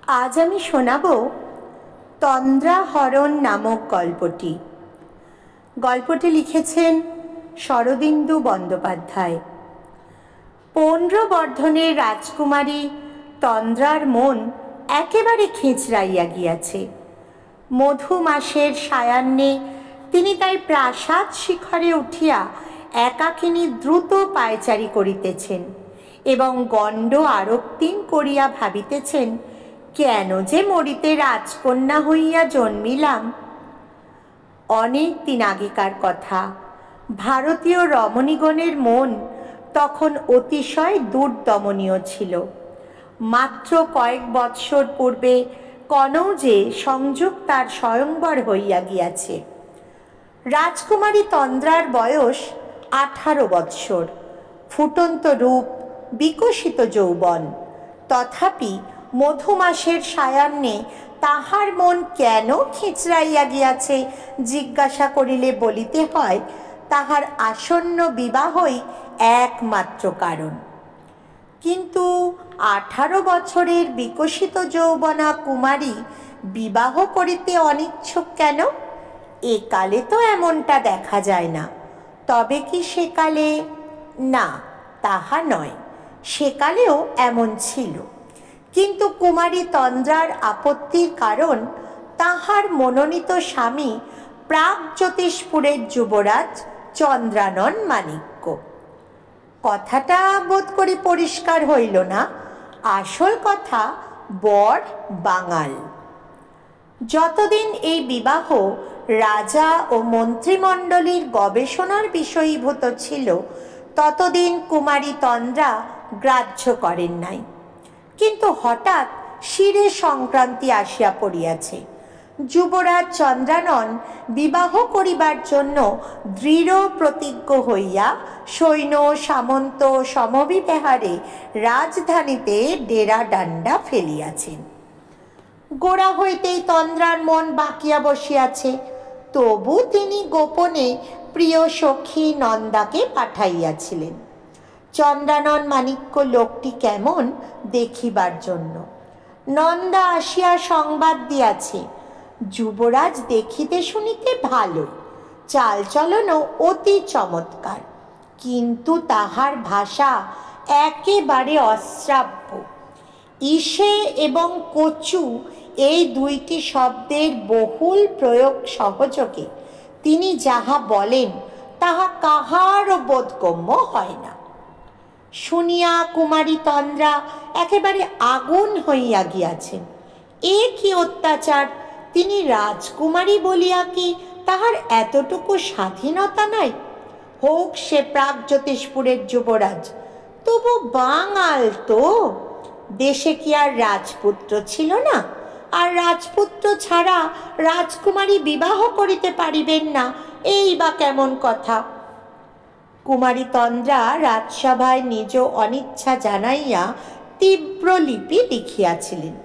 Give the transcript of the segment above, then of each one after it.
আজ আমি শোনাব তন্দ্রাহরণ নামক গল্পটি। গল্পটি লিখেছেন শরদিন্দু বন্দ্যোপাধ্যায়। পৌণ্ড্রবর্ধনের রাজকুমারী তন্দ্রার মন একেবারে খিঁচড়াইয়া গিয়াছে। মধু মাসের সায়াহ্নে তিনি তাই প্রাসাদ শিখরে উঠিয়া একাকিনী দ্রুত পায়চারি করিতেছেন এবং গণ্ড আরক্তিম করিয়া ভাবিতেছেন, কেন যে মরিতে রাজকন্যা হইয়া জন্মিলাম। অনেক দিন আগেকার কথা। ভারতীয় রমণীগণের মন তখন অতিশয় দুর্দমনীয় ছিল। মাত্র কয়েক বৎসর পূর্বে কনৌজে সংযোগ তার স্বয়ংবর হইয়া গিয়াছে। রাজকুমারী তন্দ্রার বয়স 18 বৎসর, ফুটন্ত রূপ, বিকশিত যৌবন। তথাপি মধুমাসের সায়াহ্নে তাহার মন কেন খিঁচড়াইয়া গিয়াছে জিজ্ঞাসা করিলে বলিতে হয়, তাহার আসন্ন বিবাহই একমাত্র কারণ। কিন্তু 18 বছরের বিকশিত যৌবনা কুমারী বিবাহ করিতে অনিচ্ছুক কেন? একালে তো এমনটা দেখা যায় না। তবে কি সেকালে? না, তাহা নয়, সেকালেও এমন ছিল। কিন্তু কুমারী তন্দ্রার আপত্তির কারণ তাহার মনোনীত স্বামী প্রাগজ্যোতিষপুরের যুবরাজ চন্দ্রানন মাণিক্য। কথাটা বোধ করি পরিষ্কার হইল না। আসল কথা, বর বাঙাল। যতদিন এই বিবাহ রাজা ও মন্ত্রিমণ্ডলীর গবেষণার বিষয়ীভূত ছিল, ততদিন কুমারী তন্দ্রা গ্রাহ্য করেন নাই। কিন্তু হঠাৎ শিরে সংক্রান্তি আসিয়া পড়িয়াছে। যুবরাজ চন্দ্রানন বিবাহ করিবার জন্য দৃঢ় প্রতিজ্ঞ হইয়া সৈন্য সামন্ত সমবিহারে রাজধানীতে ডেরা ডান্ডা ফেলিয়াছেন। গোড়া হইতেই তন্দ্রার মন বাকিয়া বসিয়াছে। তবু তিনি গোপনে প্রিয় সখী নন্দাকে পাঠাইয়াছিলেন চন্দ্রানন মাণিক্য লোকটি কেমন দেখিবার জন্য। নন্দা আসিয়া সংবাদ দিয়াছে, যুবরাজ দেখিতে শুনিতে ভালো, চালচলনও অতি চমৎকার, কিন্তু তাহার ভাষা একেবারে অশ্রাব্য। ঈশে এবং কচু এই দুইটি শব্দের বহুল প্রয়োগ সহযোগে তিনি যাহা বলেন তাহা কাহারও বোধগম্য হয় না। শুনিয়া কুমারী তন্দ্রা একেবারে আগুন হইয়া গিয়াছেন। এ কি অত্যাচার! তিনি রাজকুমারী বলিয়া কি তাহার এতটুকু স্বাধীনতা নাই? হোক সে প্রাগজ্যোতিষপুরের যুবরাজ, তবু বাঙাল তো। দেশে কি আর রাজপুত্র ছিল না? আর রাজপুত্র ছাড়া রাজকুমারী বিবাহ করিতে পারিবেন না, এই বা কেমন কথা? কুমারী তন্দ্রা রাজসভায় নিজ অনিচ্ছা জানাইয়া তীব্র লিপি লিখিয়াছিলেন।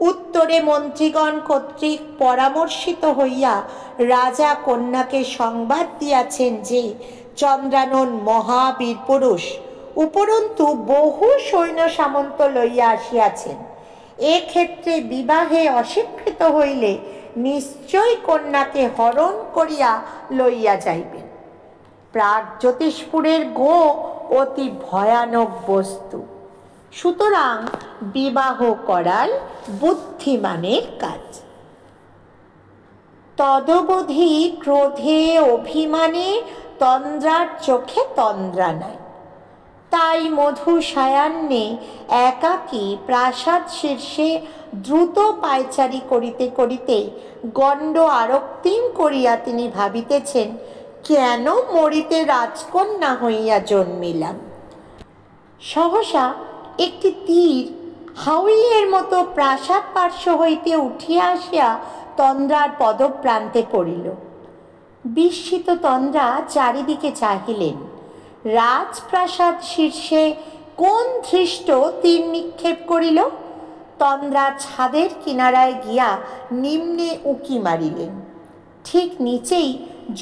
উত্তরে মন্ত্রীগণ কর্তৃক পরামর্শিত হইয়া রাজা কন্যাকে সংবাদ দিয়াছেন যে চন্দ্রানন মহাবীর পুরুষ, উপরন্তু বহু সৈন্য সামন্ত লইয়া আসিয়াছেন। এক্ষেত্রে বিবাহে অস্বীকৃত হইলে নিশ্চয় কন্যাকে হরণ করিয়া লইয়া যাইবেন। প্রাগজ্যোতিষপুরের গো অতি ভয়ানক বস্তু, সুতরাং বিবাহ করাল বুদ্ধিমানের কাজ। তদবধি ক্রোধে অভিমানে তন্দ্রার চোখে তন্দ্রা নাই। তাই মধু সায়াহ্নে একাকী প্রাসাদ শীর্ষে দ্রুত পায়চারি করিতে করিতে গণ্ড আরক্তিম করিয়া তিনি ভাবিতেছেন, কেন মরিতে রাজকন্যা হইয়া জন্মিলাম। সহসা একটি তীর হাউইয়ের মতো প্রাসাদ পার্শ্ব হইতে উঠিয়া আসিয়া তন্দ্রার পদপ্রান্তে পড়িল। বিস্মিত তন্দ্রা চারিদিকে চাহিলেন। রাজপ্রাসাদ শীর্ষে কোন ধৃষ্ট তীর নিক্ষেপ করিল? তন্দ্রা ছাদের কিনারায় গিয়া নিম্নে উঁকি মারিলেন। ঠিক নিচেই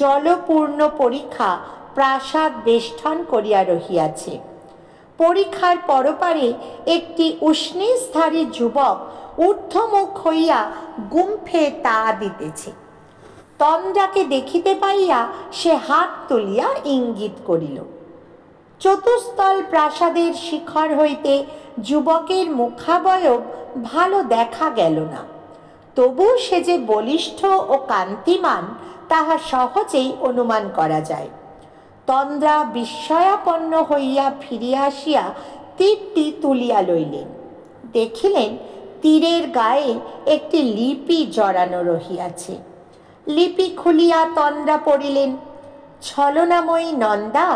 জলপূর্ণ পরীক্ষা প্রাসাদ বেষ্টন করিয়া রহিয়াছে। পরীক্ষার পরপারে একটি উষ্ণীষধারী যুবক ঊর্ধ্বমুখ হইয়া গুম্ফে তা দিতেছে। তন্দ্রাকে দেখিতে পাইয়া সে হাত তুলিয়া ইঙ্গিত করিল। চতুস্তল প্রাসাদের শিখর হইতে যুবকের মুখাবয়ব ভালো দেখা গেল না, তবু সে যে বলিষ্ঠ ও কান্তিমান তাহা সহজেই অনুমান করা যায়। তন্দ্রা বিস্ময়াপন্ন হইয়া ফিরিয়া আসিয়া তীরটি তুলিয়া লইলেন। দেখিলেন তীরের গায়ে একটি লিপি জড়ানো রহিয়াছে। লিপি খুলিয়া তন্দ্রা পড়িলেন, ছলনাময়ী নন্দা,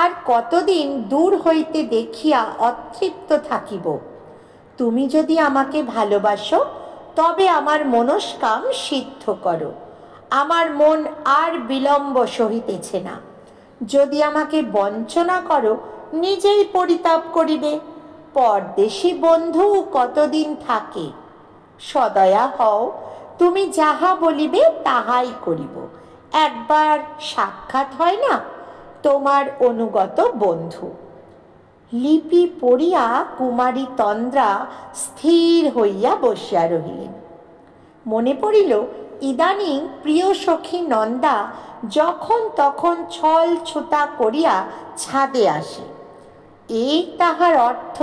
আর কতদিন দূর হইতে দেখিয়া অতৃপ্ত থাকিব? তুমি যদি আমাকে ভালোবাসো তবে আমার মনস্কাম সিদ্ধ করো। আমার মন আর বিলম্ব সহিতেছে না। যদি আমাকে বঞ্চনা করো নিজেই পরিতাপ করিবে। পরদেশী বন্ধু কতদিন থাকে? সদয়া হও, তুমি যাহা বলিবে তাহাই করিব। একবার সাক্ষাৎ হয় না? তোমার অনুগত বন্ধু। লিপি পড়িয়া কুমারী তন্দ্রা স্থির হইয়া বসিয়া রহিলেন। মনে পড়িল ইদানিং প্রিয় সখী নন্দা যখন তখন ছল ছুতা করিয়া ছাদে আসে। এই তাহার অর্থ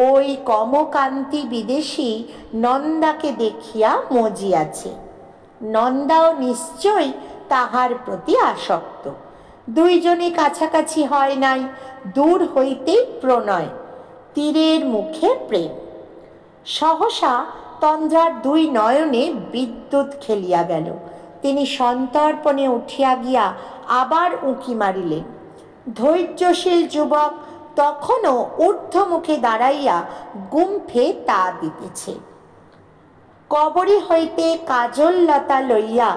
ওই কমকান্তি বিদেশী নন্দাকে দেখিয়া মজিয়াছে। নন্দাও নিশ্চয় তাহার প্রতি আসক্ত। দুইজনে কাছাকাছি হয় নাই, দূর হইতেই প্রণয়, তীরের মুখে প্রেম। সহসা তন্দ্রার দুই নয়নে বিদ্যুৎ খেলিয়া গেল। তিনি সন্তর্পণে উঠিয়া গিয়া আবার উঁকি মারিলেন। ধৈর্যশীল যুবক তখনও ঊর্ধ্বমুখে দাঁড়াইয়া গুম্ফে তা দিতেছে। কবরী হইতে কাজল লতা লইয়া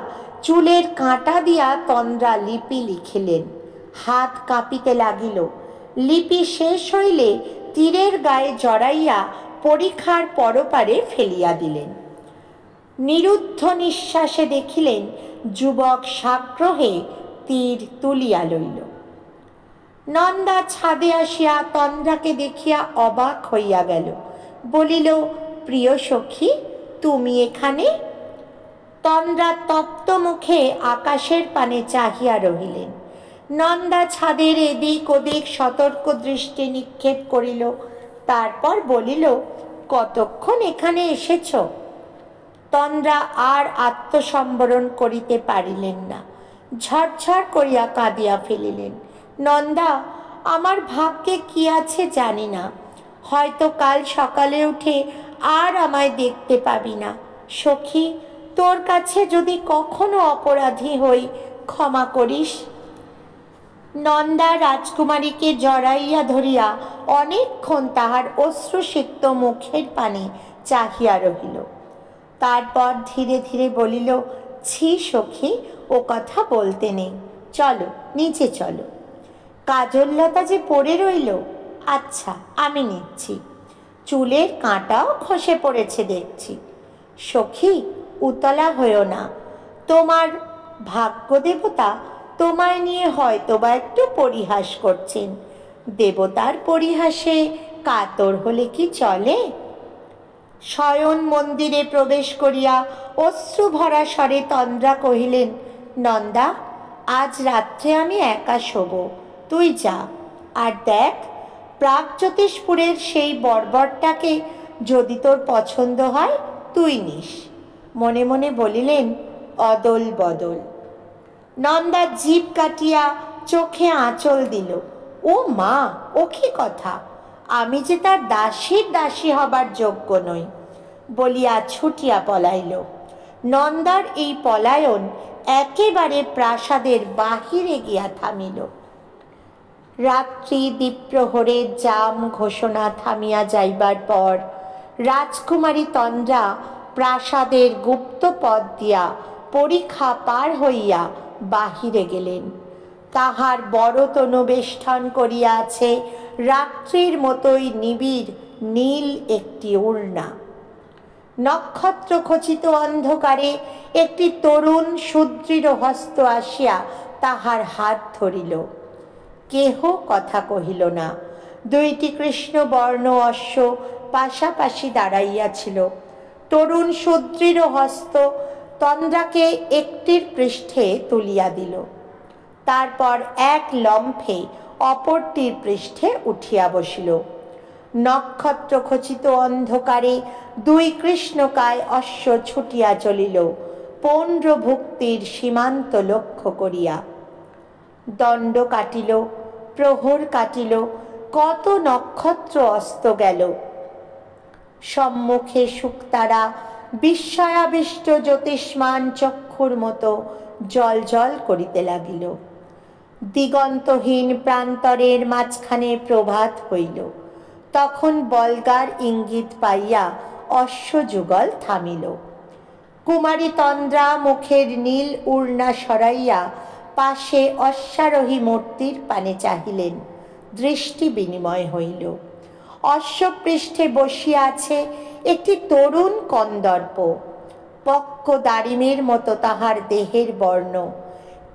চুলের কাঁটা দিয়া তন্দ্রা লিপি লিখিলেন। হাত কাঁপিতে লাগিল। লিপি শেষ হইলে তীরের গায়ে জড়াইয়া পরিখার পরপারে ফেলিয়া দিলেন। নিরুদ্ধ নিঃশ্বাসে দেখিলেন যুবক সাগ্রহে তীর তুলিয়া লইল। নন্দা ছাদে আসিয়া তন্দ্রাকে দেখিয়া অবাক হইয়া গেল। বলিল, প্রিয় সখী, তুমি এখানে? তন্দ্রা তপ্ত মুখে আকাশের পানে চাহিয়া রহিলেন। নন্দা ছাদের এদিক ওদিক সতর্ক দৃষ্টি নিক্ষেপ করিল। তারপর বলিল, কতক্ষণ এখানে এসেছ? তন্দ্রা আর আত্মসম্বরণ করিতে পারিলেন না। ঝরঝর করিয়া কাঁদিয়া ফেলিলেন। নন্দা, আমার ভাগ্যে কি আছে জানি না। হয়তো কাল সকালে উঠে আর আমায় দেখতে পাবি না। সখী, তোর কাছে যদি কখনো অপরাধী হই, ক্ষমা করিস। নন্দা রাজকুমারীকে জড়াইয়া ধরিয়া অনেকক্ষণ তাহার অশ্রুসিক্ত মুখের পানে চাহিয়া রহিল। তারপর ধীরে ধীরে বলিল, ছি সখী, ও কথা বলতে নেই, চলো নিচে চলো। কাজললতা যে পড়ে রইল। আচ্ছা, আমি নিচ্ছি। চুলের কাঁটাও খসে পড়েছে দেখছি। সখী, উতলা হইও না। তোমার ভাগ্য দেবতা তোমায় নিয়ে হয়তো বা একটু পরিহাস করছেন। দেবতার পরিহাসে কাতর হলে কি চলে? শয়ন মন্দিরে প্রবেশ করিয়া অশ্রু ভরা স্বরে তন্দ্রা কহিলেন, নন্দা, আজ রাত্রে আমি একা শোব, তুই যা। আর দেখ, প্রাগজ্যোতিষপুরের সেই বর্বরটাকে যদি তোর পছন্দ হয় তুই নিস। মনে মনে বলিলেন, অদল বদল। নন্দা জিভ কাটিয়া চোখে আঁচল দিল। ও মা, ও কি কথা! আমি যে তার দাসীর দাসী হবার যোগ্য নই বলিয়া ছুটিয়া পলাইল। নন্দার এই পলায়ন একেবারে প্রাসাদের বাহিরে গিয়া থামিল। রাত্রি দ্বীপ্রহরের জাম ঘোষণা থামিয়া যাইবার পর রাজকুমারী তন্দ্রা প্রাসাদের গুপ্ত পথ দিয়া পরিখা পার হইয়া বাহিরে গেলেন। তাহার বড় তনুবেষ্টন করিয়া আছে রাত্রির মতোই নিবিড় নীল একটি ওড়না। নক্ষত্র খচিত অন্ধকারে একটি তরুণ সুদৃঢ় হস্ত আসিয়া তাহার হাত ধরিল। কেহ কথা কহিল না। দুইটি কৃষ্ণবর্ণ অশ্ব পাশাপাশি দাঁড়াইয়াছিল। তরুণ সুদৃঢ় হস্ত তন্দ্রাকে একটির পৃষ্ঠে তুলিয়া দিল, তারপর এক লম্ফে অপরটির পৃষ্ঠে উঠিয়া বসিল। নক্ষত্র খচিত অন্ধকারে দুই কৃষ্ণকায় অশ্ব ছুটিয়া চলিল পৌণ্ড্রভুক্তির সীমান্ত লক্ষ্য করিয়া। দণ্ড কাটিল, প্রহর কাটিল, কত নক্ষত্র অস্ত গেল। সম্মুখে শুকতারা বিস্ময়াবিষ্ট জ্যোতিষ্মান চক্ষুর মতো জল জল করিতে লাগিল। দিগন্তহীন প্রান্তরের মাঝখানে প্রভাত হইল। তখন বলগার ইঙ্গিত পাইয়া অশ্বযুগল থামিল। কুমারী তন্দ্রা মুখের নীল উড়না সরাইয়া পাশে অশ্বারোহী মূর্তির পানে চাহিলেন। দৃষ্টি বিনিময় হইল। অশ্বপৃষ্ঠে বসিয়া আছে একটি তরুণ কন্দর্প। পক্ক দাড়িমের মতো তাহার দেহের বর্ণ,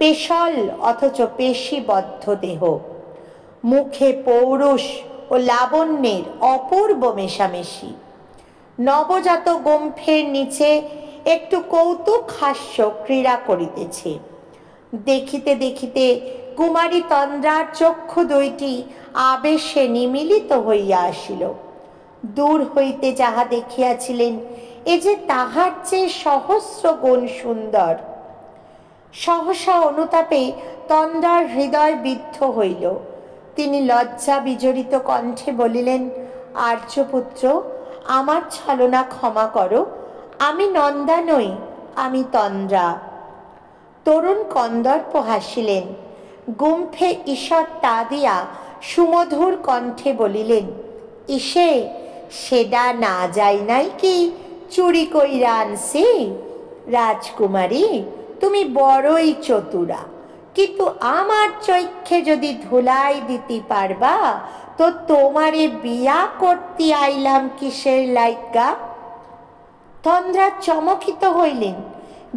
পেশল অথচ পেশিবদ্ধ দেহ। মুখে পৌরুষ ও লাবণ্যের অপূর্ব মেশামেশি। নবজাত গোমফের নিচে একটু কৌতুক হাস্য ক্রীড়া করিতেছে। দেখিতে দেখিতে কুমারী তন্দ্রার চক্ষু দুইটি আবেশে নিমিলিত হইয়া আসিল। দূর হইতে যাহা দেখিয়াছিলেন এ যে তাহার চেয়ে সহস্র গুণ সুন্দর। সহসা অনুতাপে তন্দ্রার হৃদয় বিদ্ধ হইল। তিনি লজ্জা বিজড়িত কণ্ঠে বলিলেন, আর্যপুত্র, আমার ছলনা ক্ষমা করো, আমি নন্দা নই, আমি তন্দ্রা। তরুণ কন্দর্প হাসিলেন। গুম্ফে ঈষৎ তা দিয়া সুমধুর কণ্ঠে বলিলেন, ইসে সেডা না যাই নাই কি চুরি কইরা আনছি? রাজকুমারী, তুমি বড়ই চতুরা, কিন্তু আমার চৈক্ষে যদি ধুলাই দিতে পারবা তো তোমারে বিয়া করতে আইলাম কিসের লাইগা? তন্দ্রা চমকিত হইলেন।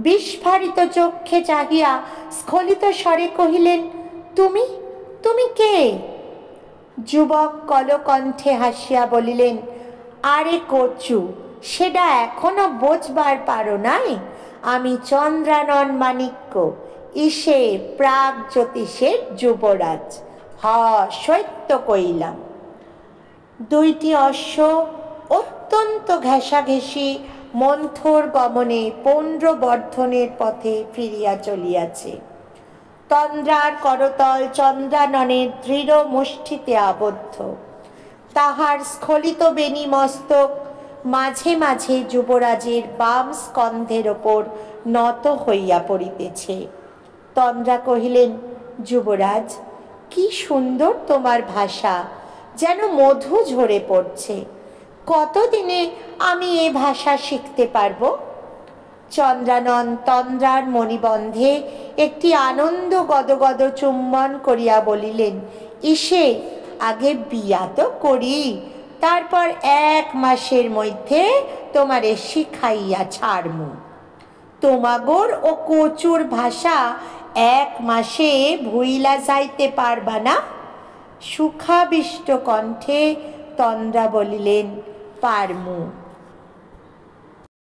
বিস্ফারিত চক্ষে চাহিয়া স্খলিত স্বরে কহিলেন, তুমি তুমি কে? যুবক কলকণ্ঠে হাসিয়া বলিলেন, আরে কচু, সেটা এখনো বোঝবার পারো নাই? আমি চন্দ্রানন মাণিক্য, ইসে প্রাগ জ্যোতিষের যুবরাজ। সত্য কইলাম। দুইটি অশ্ব অত্যন্ত ঘেঁষাঘেঁষি মন্থর গমনে পৌণ্ড্রবর্ধনের পথে ফিরিয়া চলিয়াছে। তন্দ্রার করতল চন্দ্রাননের দৃঢ় মুষ্টিতে আবদ্ধ। তাহার স্খলিত বেণী মস্তক মাঝে মাঝে যুবরাজের বাম স্কন্ধের ওপর নত হইয়া পড়িতেছে। তন্দ্রা কহিলেন, যুবরাজ, কি সুন্দর তোমার ভাষা, যেন মধু ঝরে পড়ছে। কতদিনে আমি এ ভাষা শিখতে পারব? চন্দ্রানন তন্দ্রার মণিবন্ধে একটি আনন্দ গদগদ চুম্বন করিয়া বলিলেন, ইসে আগে বিয়া তো করি, তারপর 1 মাসের মধ্যে তোমারে শিখাইয়া ছাড়মু। তোমাগোর ও কচুর ভাষা 1 মাসে ভুইলা যাইতে পারবা না? সুখাবিষ্ট কণ্ঠে তন্দ্রা বলিলেন, পারমু।